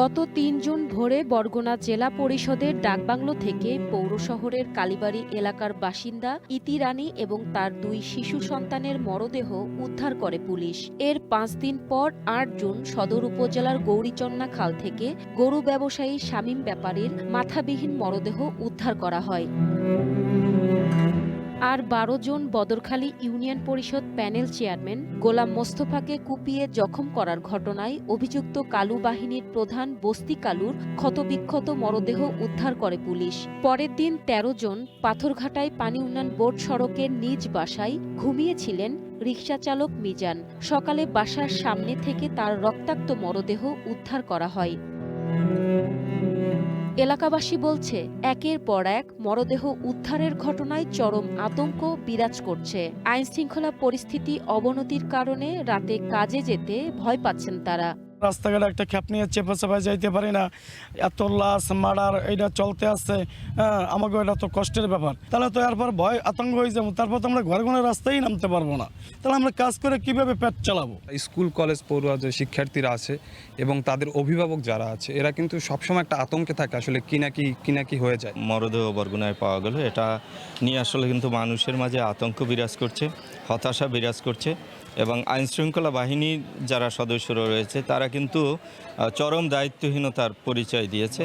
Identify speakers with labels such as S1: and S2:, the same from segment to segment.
S1: গত ৩ জুন ভোরে বরগুনা জেলা পরিষদের ডাকবাংলো থেকে পৌর শহরের কালীবাড়ি এলাকার বাসিন্দা ইতি রানী এবং তার ২ শিশু সন্তানের মরদেহ উদ্ধার করে পুলিশ। এর ৫ দিন পর ৮ জুন সদর উপজেলার গৌরীচন্না খাল থেকে গরু ব্যবসায়ী শামীম ব্যাপারীর মাথাবিহীন মরদেহ উদ্ধার করা হয়। আর ১২ জন বদরখালী ইউনিয়ন পরিষদ প্যানেল চেয়ারম্যান গোলাম মোস্তফাকে কুপিয়ে জখম করার ঘটনায় অভিযুক্ত কালু বাহিনীর প্রধান বস্তি কালুর ক্ষতবিক্ষত মরদেহ উদ্ধার করে পুলিশ। পরের দিন ১৩ জন পাথরঘাটায় পানি উন্নয়ন বোর্ড সড়কের নিজ বাসায় ঘুমিয়েছিলেন রিকশা চালক মিজান। সকালে বাসার সামনে থেকে তার রক্তাক্ত মরদেহ উদ্ধার করা হয়। এলাকাবাসী বলছে, একের পর এক মরদেহ উদ্ধারের ঘটনায় চরম আতঙ্ক বিরাজ করছে। আইনশৃঙ্খলা পরিস্থিতি অবনতির কারণে রাতে কাজে যেতে ভয় পাচ্ছেন তারা।
S2: রাস্তাঘাটে একটা খ্যাপ নিয়ে চেপে চাপায় যাইতে পারি না, এত লাশ মার্ডার এইটা চলতে আসছে। আমাকে এটা তো কষ্টের ব্যাপার। তাহলে তো এরপর ভয় আতঙ্ক হয়ে যাবো, তারপর তো আমরা ঘরে ঘরে রাস্তায় নামতে পারবো না। তাহলে আমরা কাজ করে কিভাবে পেট চালাবো?
S3: স্কুল কলেজ পড়ুয়া যে শিক্ষার্থীরা আছে এবং তাদের অভিভাবক যারা আছে, এরা কিন্তু সবসময় একটা আতঙ্কে থাকে, আসলে কি না কি হয়ে যায়।
S4: মরদেহ বরগুনায় পাওয়া গেল, এটা নিয়ে আসলে কিন্তু মানুষের মাঝে আতঙ্ক বিরাজ করছে, হতাশা বিরাজ করছে এবং আইনশৃঙ্খলা বাহিনীর যারা সদস্যরা রয়েছে তারা কিন্তু চরম দায়িত্বহীনতার পরিচয় দিয়েছে।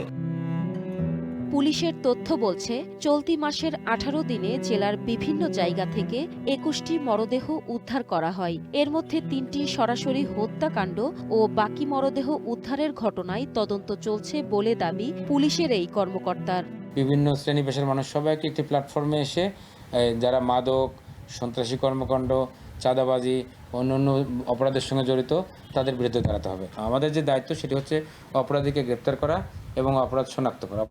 S1: পুলিশের তথ্য বলছে, চলতি মাসের ১৮ দিনে জেলার বিভিন্ন জায়গা থেকে ২১টি মরদেহ উদ্ধার করা হয়। এর মধ্যে ৩টি সরাসরি হত্যাকাণ্ড ও বাকি মরদেহ উদ্ধারের ঘটনায় তদন্ত চলছে বলে দাবি পুলিশের এই কর্মকর্তার।
S5: বিভিন্ন শ্রেণী পেশার মানুষ সবাইকে একটি প্ল্যাটফর্মে এসে যারা মাদক, সন্ত্রাসী কর্মকাণ্ড, চাঁদাবাজি, অন্যান্য অপরাধের সঙ্গে জড়িত তাদের বিরুদ্ধে দাঁড়াতে হবে। আমাদের যে দায়িত্ব সেটি হচ্ছে অপরাধীকে গ্রেপ্তার করা এবং অপরাধ শনাক্ত করা।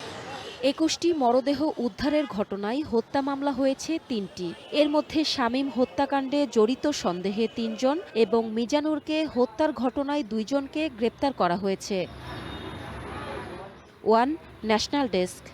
S1: ২১টি মরদেহ উদ্ধারের ঘটনায় হত্যা মামলা হয়েছে 3টি। এর মধ্যে শামীম হত্যাকাণ্ডে জড়িত সন্দেহে ৩ জন এবং মিজানুরকে হত্যার ঘটনায় ২ জনকে গ্রেপ্তার করা হয়েছে। One national desk.